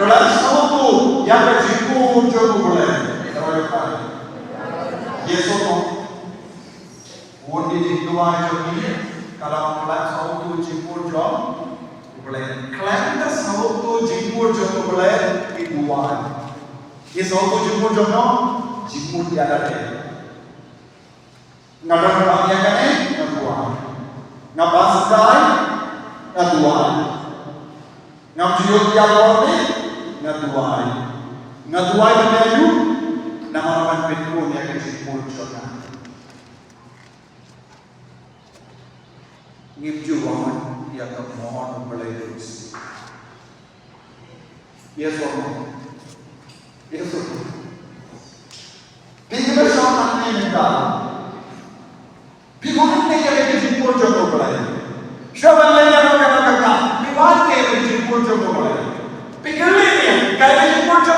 Kalau satu yang berjimur Joby boleh. Yes or no? Only Jingkwah Joby. Kalau kelas satu jimur Jong boleh. Kelas satu jimur Joby boleh dua. Yes satu jimur Jong no jimur dia ada. Ngabar bahagia kan dua. Ngabar sedai dua. Ngabjiyot dia lorne dua. Dua benda nama orang Petro ni akan jimur Jong. Ngibjuan dia tak mohon Blei terus. Yes or no? Yes or no? Kita bersama ni minta. Biwan ni yang jimur Jong Blei. Siapa lagi yang nak kata? Biwan ni yang jimur Jong Blei. Pikirlah ni, kalau jimur Jong